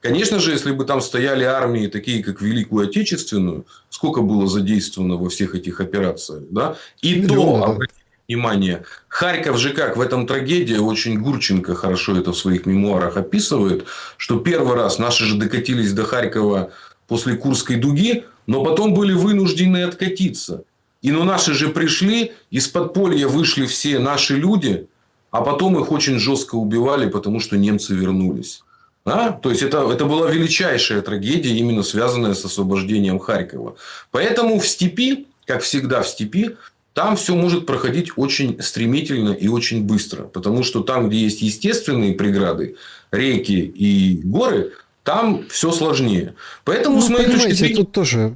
Конечно же, если бы там стояли армии, такие как Великую Отечественную, сколько было задействовано во всех этих операциях. Да? И Миллионы, то, обратите внимание, Харьков же как в этом трагедия, очень Гурченко хорошо это в своих мемуарах описывает, что первый раз наши же докатились до Харькова после Курской дуги, но потом были вынуждены откатиться. И наши же пришли, из подполья вышли все наши люди, а потом их очень жестко убивали, потому что немцы вернулись. То есть, это была величайшая трагедия, именно связанная с освобождением Харькова. Поэтому в степи, как всегда в степи, там все может проходить очень стремительно и очень быстро. Потому что там, где есть естественные преграды, реки и горы, там все сложнее. Поэтому, с моей точки зрения... тут тоже...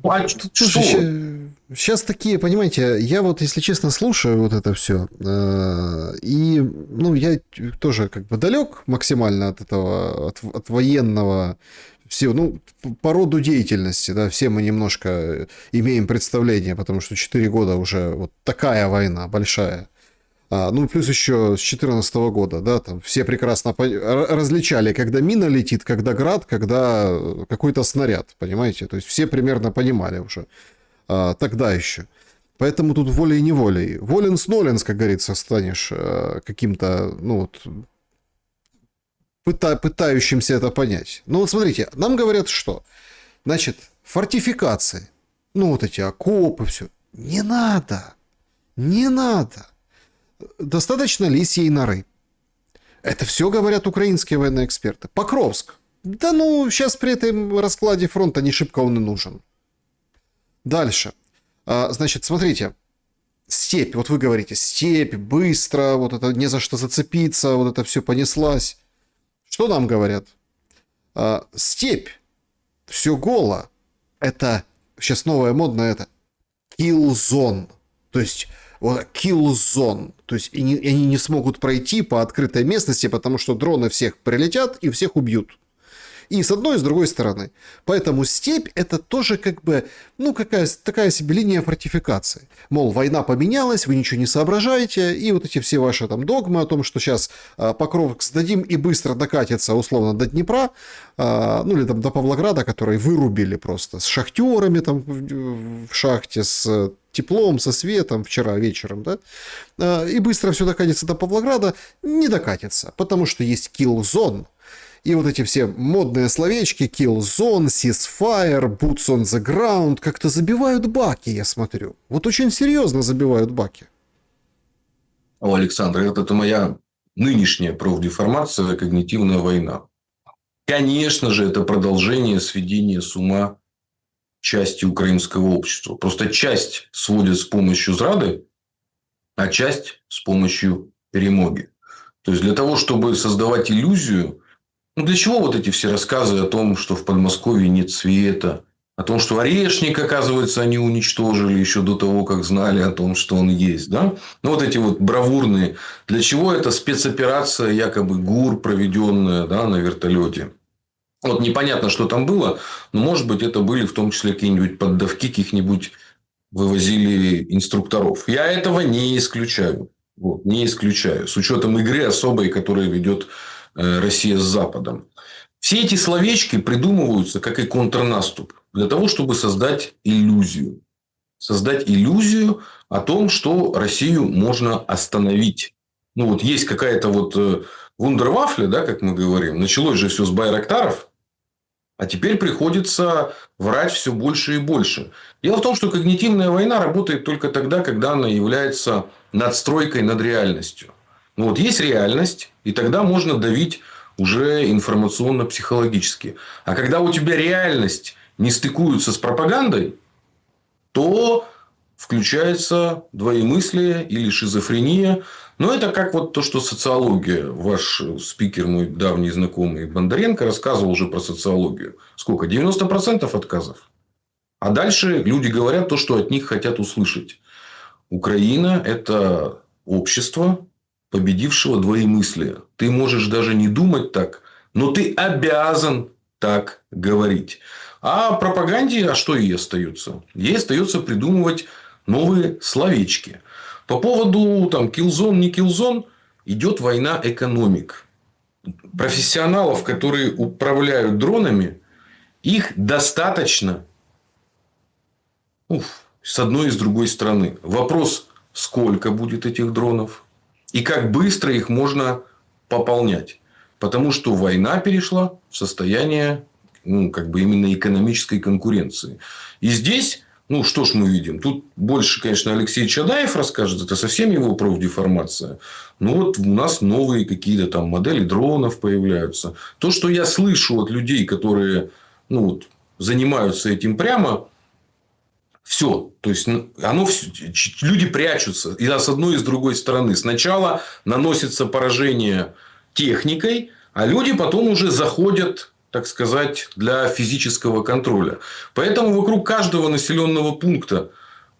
Сейчас такие, понимаете, я если честно, слушаю это все, и, я тоже далек максимально от этого, от военного всего, по роду деятельности, да, все мы немножко имеем представление, потому что 4 года уже такая война большая. Плюс еще с 2014 года, да, там все прекрасно различали, когда мина летит, когда град, когда какой-то снаряд, понимаете, то есть все примерно понимали уже. Тогда еще. Поэтому тут волей-неволей. Воленс-ноленс, как говорится, станешь каким-то, пытающимся это понять. Смотрите, нам говорят, что? Значит, фортификации, эти окопы, все. Не надо. Не надо. Достаточно лисьей норы. Это все говорят украинские военные эксперты. Покровск. Да сейчас при этом раскладе фронта не шибко он и нужен. Дальше. Значит, смотрите. Степь. Вы говорите, степь, быстро, это не за что зацепиться, это все понеслась. Что нам говорят? Степь, все голо. Это, сейчас новое модное, это kill zone. То есть, kill zone. То есть, они не смогут пройти по открытой местности, потому что дроны всех прилетят и всех убьют. И с одной, и с другой стороны. Поэтому степь это тоже как бы, такая себе линия фортификации. Мол, война поменялась, вы ничего не соображаете, и вот эти все ваши там догмы о том, что сейчас Покровск сдадим и быстро докатится условно до Днепра, или там до Павлограда, который вырубили просто с шахтерами там в шахте, с теплом, со светом вчера вечером, да, и быстро все докатится до Павлограда, не докатится, потому что есть kill zone. И вот эти все модные словечки kill zone, ceasefire, boots on the ground как-то забивают баки, я смотрю. Вот очень серьезно забивают баки. Александр, это моя нынешняя профдеформация, когнитивная война. Конечно же, это продолжение сведения с ума части украинского общества. Просто часть сводит с помощью зрады, а часть с помощью перемоги. То есть, для того, чтобы создавать иллюзию, для чего вот эти все рассказы о том, что в Подмосковье нет света, о том, что Орешник, оказывается, они уничтожили еще до того, как знали о том, что он есть, да? Вот эти вот бравурные. Для чего это спецоперация, якобы ГУР, проведенная, да, на вертолете? Вот непонятно, что там было, но, может быть, это были в том числе какие-нибудь поддавки, каких-нибудь вывозили инструкторов. Я этого не исключаю. Не исключаю. С учетом игры особой, которая ведет Россия с Западом. Все эти словечки придумываются как и контрнаступ для того, чтобы создать иллюзию. Создать иллюзию о том, что Россию можно остановить. Есть какая-то вундервафля, да, как мы говорим. Началось же все с байрактаров, а теперь приходится врать все больше и больше. Дело в том, что когнитивная война работает только тогда, когда она является надстройкой над реальностью. Есть реальность, и тогда можно давить уже информационно-психологически. А когда у тебя реальность не стыкуется с пропагандой, то включается двоемыслие или шизофрения. Но это как то, что социология. Ваш спикер, мой давний знакомый Бондаренко, рассказывал уже про социологию. Сколько? 90% отказов. А дальше люди говорят то, что от них хотят услышать. Украина – это общество победившего двоемыслия. Ты можешь даже не думать так, но ты обязан так говорить. А пропаганде, что ей остается? Ей остается придумывать новые словечки. По поводу киллзон, не киллзон, идет война экономик. Профессионалов, которые управляют дронами, их достаточно с одной и с другой стороны. Вопрос, сколько будет этих дронов и как быстро их можно пополнять. Потому что война перешла в состояние именно экономической конкуренции. И здесь, что ж мы видим? Тут больше, конечно, Алексей Чадаев расскажет. Это совсем его профдеформация. Но у нас новые какие-то модели дронов появляются. То, что я слышу от людей, которые занимаются этим прямо, все. То есть, люди прячутся и с одной, и с другой стороны. Сначала наносится поражение техникой, а люди потом уже заходят, так сказать, для физического контроля. Поэтому вокруг каждого населенного пункта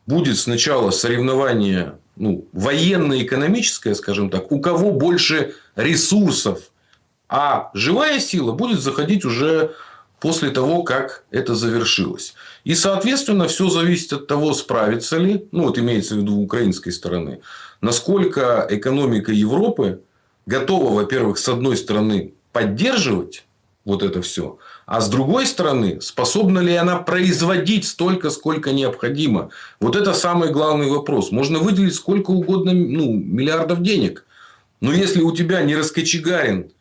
будет сначала соревнование военно-экономическое, скажем так, у кого больше ресурсов. А живая сила будет заходить уже после того, как это завершилось. И, соответственно, все зависит от того, справится ли, имеется в виду украинской стороны, насколько экономика Европы готова, во-первых, с одной стороны, поддерживать это все, а с другой стороны, способна ли она производить столько, сколько необходимо. Это самый главный вопрос. Можно выделить сколько угодно миллиардов денег. Но если у тебя не раскочегарен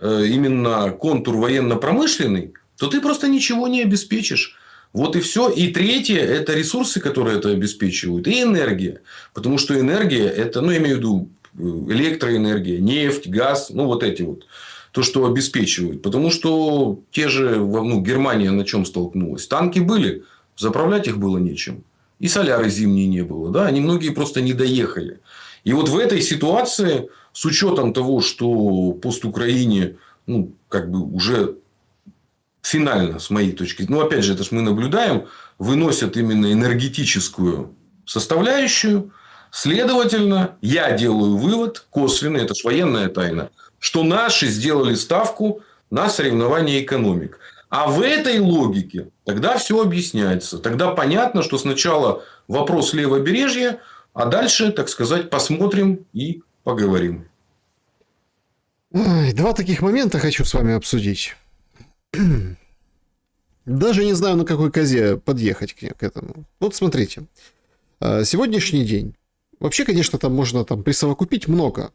именно контур военно-промышленный, то ты просто ничего не обеспечишь. И все. И третье – это ресурсы, которые это обеспечивают. И энергия. Потому что энергия – это, я имею в виду электроэнергия, нефть, газ. Эти то, что обеспечивают. Потому что те же Германия на чем столкнулась? Танки были, заправлять их было нечем. И соляры зимней не было. Да? Они многие просто не доехали. И в этой ситуации, с учетом того, что постукраине ну, как бы уже финально, с моей точки зрения, ну, опять же, это ж мы наблюдаем, выносят именно энергетическую составляющую. Следовательно, я делаю вывод косвенный, это ж военная тайна, что наши сделали ставку на соревнования экономик. А в этой логике тогда все объясняется. Тогда понятно, что сначала вопрос левобережья, а дальше, так сказать, посмотрим и поговорим. Ой, два таких момента хочу с вами обсудить. Даже не знаю, на какой козе подъехать к этому. Вот смотрите. Сегодняшний день. Вообще, конечно, там можно присовокупить много.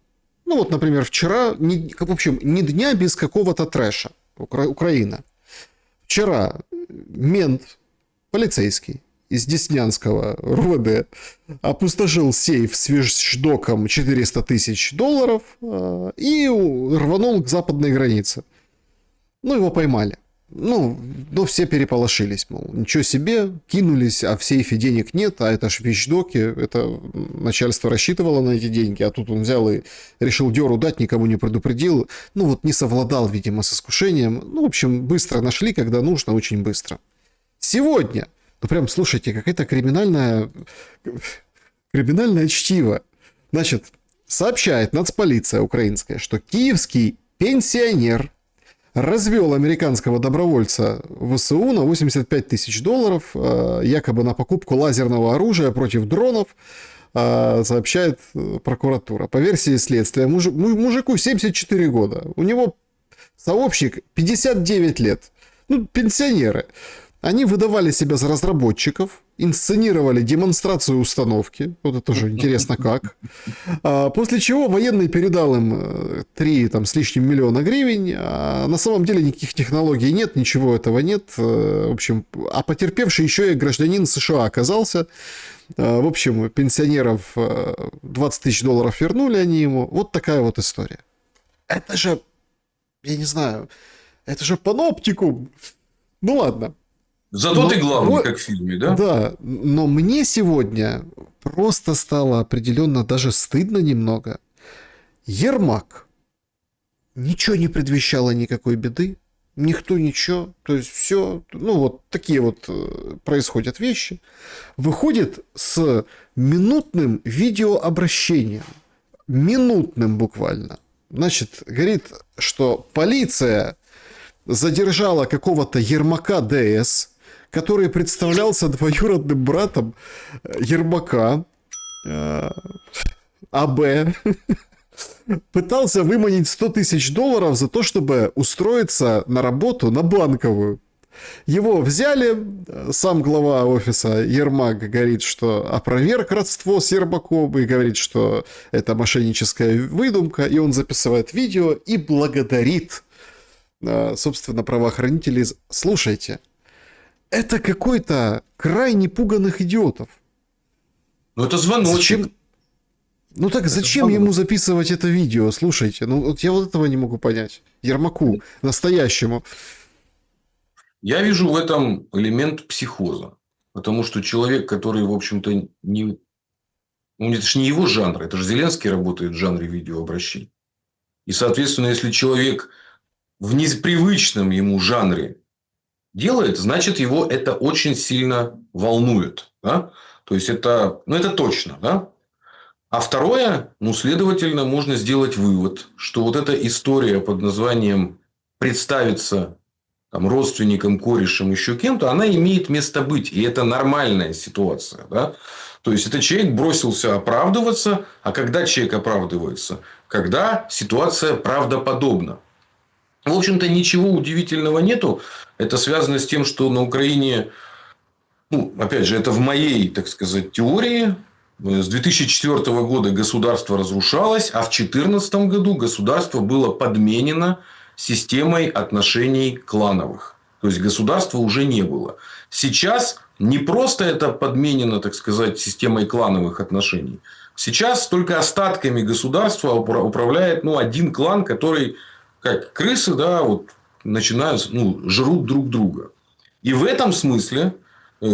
Ну, вот, например, вчера, в общем, ни дня без какого-то трэша. Украина. Вчера мент, полицейский из Деснянского РУВД опустошил сейф с вещдоком $400 тысяч и рванул к западной границе. Ну, его поймали. Ну, но все переполошились, мол, ничего себе, кинулись, а в сейфе денег нет, а это ж вещдоки, это начальство рассчитывало на эти деньги, а тут он взял и решил дёру дать, никому не предупредил, ну вот не совладал, видимо, с искушением, ну, в общем, быстро нашли, когда нужно, очень быстро. Сегодня, ну прям, слушайте, какая-то криминальное чтиво. Значит, сообщает нацполиция украинская, что киевский пенсионер развел американского добровольца в ВСУ на $85 тысяч, якобы на покупку лазерного оружия против дронов, сообщает прокуратура. По версии следствия, мужику 74 года, у него сообщник 59 лет, ну, пенсионеры. Они выдавали себя за разработчиков, инсценировали демонстрацию установки. Вот это тоже интересно как. После чего военный передал им 3 с лишним миллиона гривен. А на самом деле никаких технологий нет, ничего этого нет. В общем, а потерпевший еще и гражданин США оказался. В общем, пенсионеров $20 тысяч вернули они ему. Вот такая вот история. Это же, я не знаю, это же паноптикум. Ну ладно. Зато ты главный, как в фильме, да? Да, но мне сегодня просто стало определенно даже стыдно немного. Ермак. Ничего не предвещало никакой беды. Никто ничего. То есть все, ну вот такие вот происходят вещи. Выходит с минутным видеообращением. Минутным буквально. Значит, говорит, что полиция задержала какого-то Ермака ДС, который представлялся двоюродным братом Ермака, АБ, пытался выманить $100 тысяч за то, чтобы устроиться на работу на Банковую. Его взяли, сам глава офиса Ермак говорит, что опроверг родство с Ермаком и говорит, что это мошенническая выдумка, и он записывает видео и благодарит, собственно, правоохранителей. Слушайте, это какой-то край непуганных идиотов. Ну, это звоночек. Зачем? Ну так зачем ему записывать это видео? Слушайте, ну вот я вот этого не могу понять. Ермаку, настоящему. Я вижу в этом элемент психоза. Потому что человек, который, в общем-то, не... Ну, это же не его жанр. Это же Зеленский работает в жанре видеообращений. И, соответственно, если человек в непривычном ему жанре делает, значит, его это очень сильно волнует. Да? То есть, это, ну, это точно. Да? А второе, ну, следовательно, можно сделать вывод, что вот эта история под названием «представиться родственникам, корешам, еще кем-то, она имеет место быть. И это нормальная ситуация. Да? То есть, это человек бросился оправдываться. А когда человек оправдывается? Когда ситуация правдоподобна. В общем-то, ничего удивительного нету. Это связано с тем, что на Украине, ну, опять же, это в моей, так сказать, теории, с 2004 года государство разрушалось, а в 2014 году государство было подменено системой отношений клановых. То есть, государства уже не было. Сейчас не просто это подменено, так сказать, системой клановых отношений. Сейчас только остатками государства управляет, ну, один клан, который, как крысы, да, вот, начинают, ну, жрут друг друга. И в этом смысле,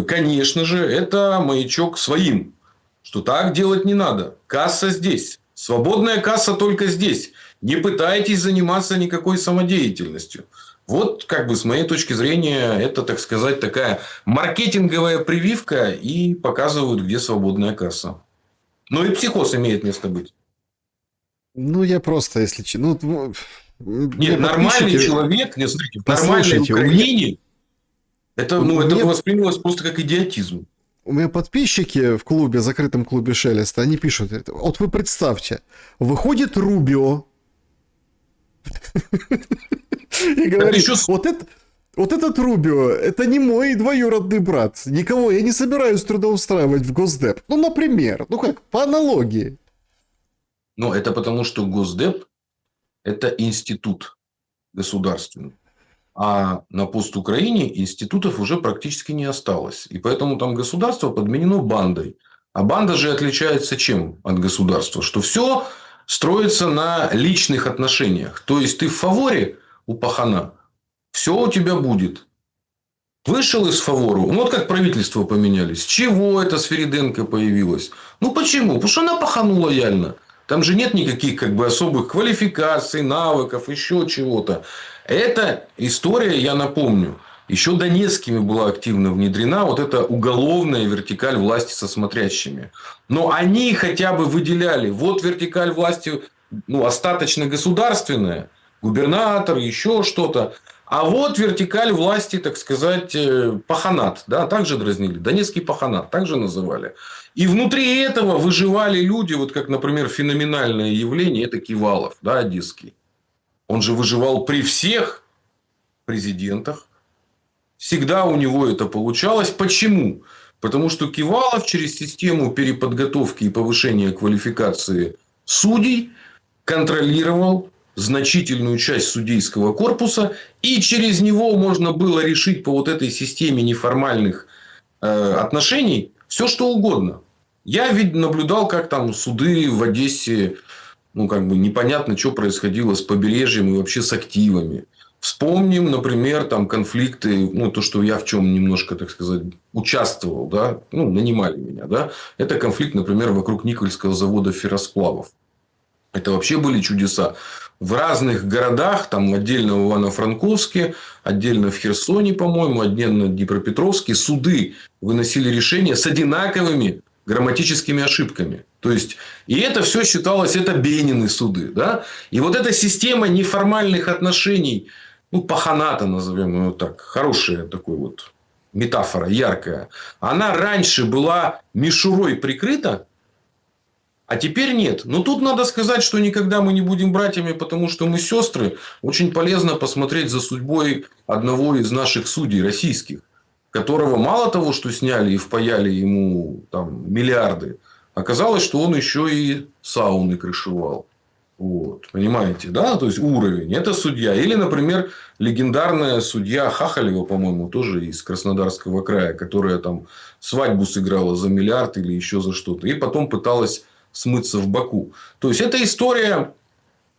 конечно же, это маячок своим. Что так делать не надо. Касса здесь. Свободная касса только здесь. Не пытайтесь заниматься никакой самодеятельностью. Вот, как бы, с моей точки зрения, это, так сказать, такая маркетинговая прививка, и показывают, где свободная касса. Ну, и психоз имеет место быть. Ну, я просто, если честно... Ну, у меня Нет, нормальный подписчики... человек, нет, смотрите, в нормальной Послушайте, Украине это, у это меня воспринималось просто как идиотизм. У меня подписчики в клубе, закрытом клубе Шелеста, они пишут, говорят, вот вы представьте, выходит Рубио и Так говорит, еще вот этот Рубио, это не мой двоюродный брат, никого я не собираюсь трудоустраивать в Госдеп. Ну, например, ну как, по аналогии. Но это потому, что Госдеп – это институт государственный. А на постукраине институтов уже практически не осталось. И поэтому там государство подменено бандой. А банда же отличается чем от государства? Что все строится на личных отношениях. То есть, ты в фаворе у пахана, все у тебя будет. Вышел из фавору. Ну, вот как правительство поменялись. С чего это Свириденко появилась? Ну, почему? Потому что она пахану лояльна. Там же нет никаких как бы особых квалификаций, навыков, еще чего-то. Эта история, я напомню, еще Донецкими была активно внедрена вот эта уголовная вертикаль власти со смотрящими. Но они хотя бы выделяли, вот вертикаль власти, ну, остаточно государственная, губернатор, еще что-то. А вот вертикаль власти, так сказать, паханат, да, также дразнили. Донецкий паханат, также называли. И внутри этого выживали люди, вот как, например, феноменальное явление, это Кивалов, да, одесский. Он же выживал при всех президентах. Всегда у него это получалось. Почему? Потому что Кивалов через систему переподготовки и повышения квалификации судей контролировал значительную часть судейского корпуса, и через него можно было решить по вот этой системе неформальных отношений все, что угодно. Я ведь наблюдал, как там суды в Одессе, ну, как бы непонятно, что происходило с побережьем и вообще с активами. Вспомним, например, там конфликты, ну, то, что я в чем немножко, так сказать, участвовал, да, ну, нанимали меня, да, это конфликт, например, вокруг Никольского завода ферросплавов. Это вообще были чудеса. В разных городах, там отдельно в Ивано-Франковске, отдельно в Херсоне, по-моему, отдельно в Днепропетровске, суды выносили решения с одинаковыми грамматическими ошибками. То есть, и это все считалось, это Бенины суды. Да? И вот эта система неформальных отношений, ну, паханата, назовем ее так, хорошая такой вот метафора, яркая, она раньше была мишурой прикрыта, а теперь нет. Но тут надо сказать, что никогда мы не будем братьями, потому что мы сестры. Очень полезно посмотреть за судьбой одного из наших судей российских, которого мало того, что сняли и впаяли ему там миллиарды, оказалось, что он еще и сауны крышевал. Вот, понимаете, да? То есть, уровень. Это судья. Или, например, легендарная судья Хахалева, по-моему, тоже из Краснодарского края, которая там свадьбу сыграла за миллиард или еще за что-то. И потом пыталась смыться в Баку. То есть, это история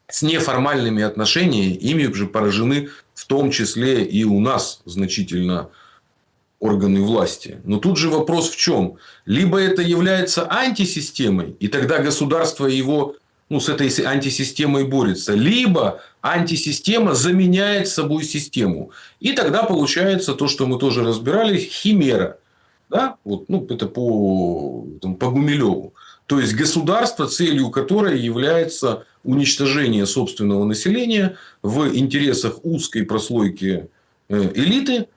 с неформальными отношениями. Ими же поражены в том числе и у нас значительно органы власти. Но тут же вопрос в чем? Либо это является антисистемой, и тогда государство его, ну, с этой антисистемой борется, либо антисистема заменяет собой систему. И тогда получается то, что мы тоже разбирали, химера. Да? Вот, ну, это по Гумилеву. То есть, государство, целью которой является уничтожение собственного населения в интересах узкой прослойки элиты.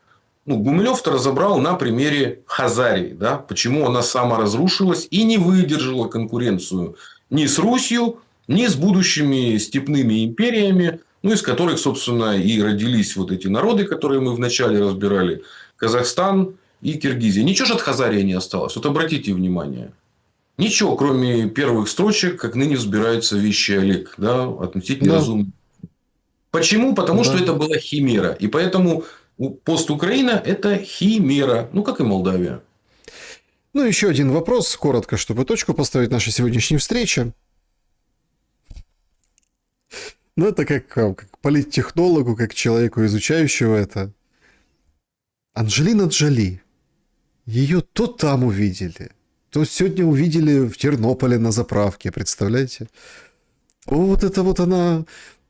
Ну, Гумилев-то разобрал на примере Хазарии. Да? Почему она саморазрушилась и не выдержала конкуренцию ни с Русью, ни с будущими степными империями, ну, из которых, собственно, и родились вот эти народы, которые мы вначале разбирали. Казахстан и Киргизия. Ничего же от Хазарии не осталось. Вот обратите внимание. Ничего, кроме первых строчек, как ныне взбирается вещий Олег. Да, относительно Да, разумно. Почему? Потому что да. это была химера. И поэтому пост-Украина – это химера. Ну, как и Молдавия. Ну, еще один вопрос, коротко, чтобы точку поставить нашей сегодняшней встрече. Ну, это как политтехнологу, как человеку, изучающего это. Анджелина Джоли. Ее то там увидели, то сегодня увидели в Тернополе на заправке, представляете? то вот это вот она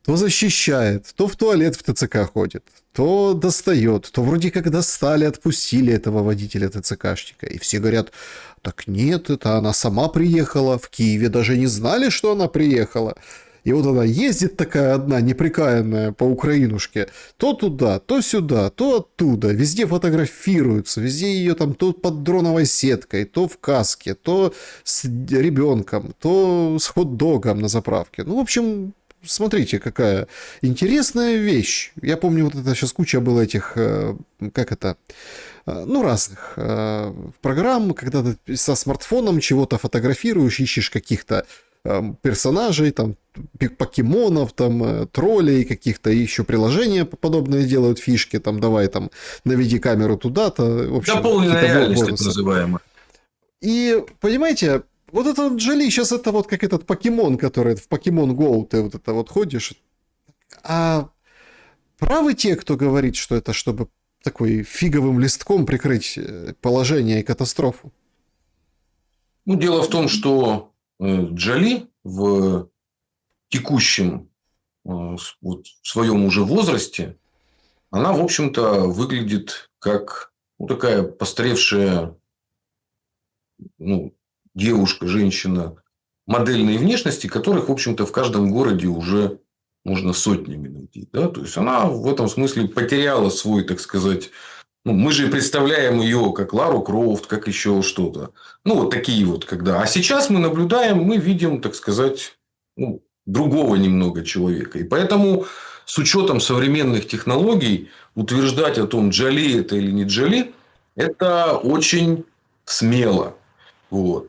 то защищает, то в туалет в ТЦК ходит, то достает, то вроде как достали, отпустили этого водителя ТЦКшника. И все говорят, так нет, это она сама приехала, в Киеве даже не знали, что она приехала. И вот она ездит такая одна, неприкаянная по Украинушке, то туда, то сюда, то оттуда, везде фотографируется, везде ее там то под дроновой сеткой, то в каске, то с ребенком, то с хот-догом на заправке. Ну, в общем, смотрите, какая интересная вещь. Я помню, вот это сейчас куча было этих, как это, ну, разных программ, когда ты со смартфоном чего-то фотографируешь, ищешь каких-то персонажей, там, покемонов, там, троллей каких-то, и еще приложения подобные делают, фишки, там, давай, там, наведи камеру туда-то. В общем, Дополненная какие-то реальность, так бонусы. называемая. И, понимаете, вот это вот Джоли сейчас это вот как этот покемон, который в Pokemon Go ты вот это вот ходишь. А правы те, кто говорит, что это чтобы такой фиговым листком прикрыть положение и катастрофу? Ну, дело в том, что Джоли в текущем вот, в своем уже возрасте, она, в общем-то, выглядит как ну, такая постаревшая ну, девушка, женщина модельной внешности, которых, в общем-то, в каждом городе уже можно сотнями найти. Да? То есть, она в этом смысле потеряла свой, так сказать... Ну, мы же представляем ее как Лару Крофт, как еще что-то. Ну, вот такие вот, когда... А сейчас мы наблюдаем, мы видим, так сказать, ну, другого немного человека. И поэтому с учетом современных технологий утверждать о том, Джоли это или не Джоли, это очень смело. Вот.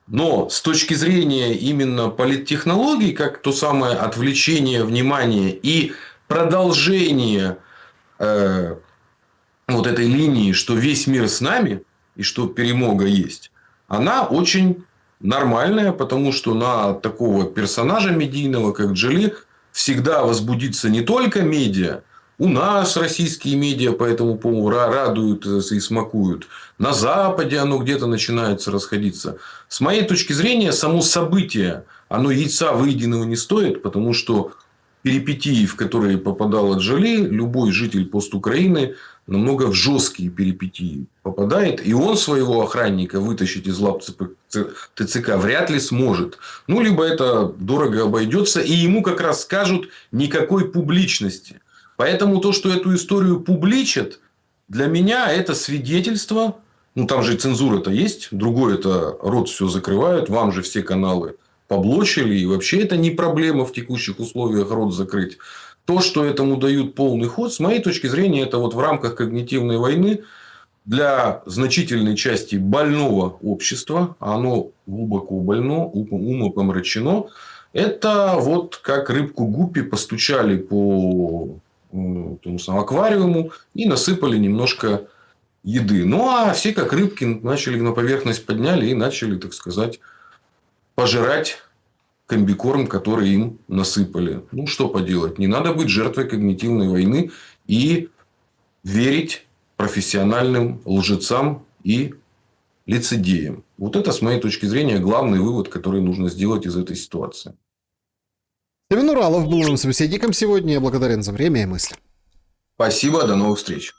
Но с точки зрения именно политтехнологий, как то самое отвлечение внимания и продолжение вот этой линии, что весь мир с нами и что перемога есть, она очень нормальная, потому что на такого персонажа медийного, как Джоли, всегда возбудится не только медиа, у нас российские медиа по этому поводу радуют и смакуют. На Западе оно где-то начинается расходиться. С моей точки зрения, само событие, оно яйца выеденного не стоит, потому что перипетии, в которые попадала Джоли, любой житель постукраины намного в жесткие перипетии попадает. И он своего охранника вытащить из лап ТЦК вряд ли сможет. Ну, либо это дорого обойдется. И ему как раз скажут никакой публичности. Поэтому то, что эту историю публичат, для меня это свидетельство. Ну, там же цензура-то есть. Другой это рот все закрывают. Вам же все каналы поблочили. И вообще это не проблема в текущих условиях рот закрыть. То, что этому дают полный ход, с моей точки зрения, это вот в рамках когнитивной войны для значительной части больного общества, а оно глубоко больно, умопомрачено, это вот как рыбку Гуппи постучали по тому самому аквариуму и насыпали немножко еды. Ну, а все как рыбки начали на поверхность подняли и начали, так сказать, пожирать комбикорм, который им насыпали. Ну, что поделать. Не надо быть жертвой когнитивной войны и верить профессиональным лжецам и лицедеям. Вот это, с моей точки зрения, главный вывод, который нужно сделать из этой ситуации. Семен Уралов был моим собеседником сегодня. Я благодарен за время и мысли. Спасибо, до новых встреч.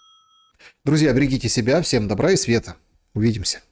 Друзья, берегите себя. Всем добра и света. Увидимся.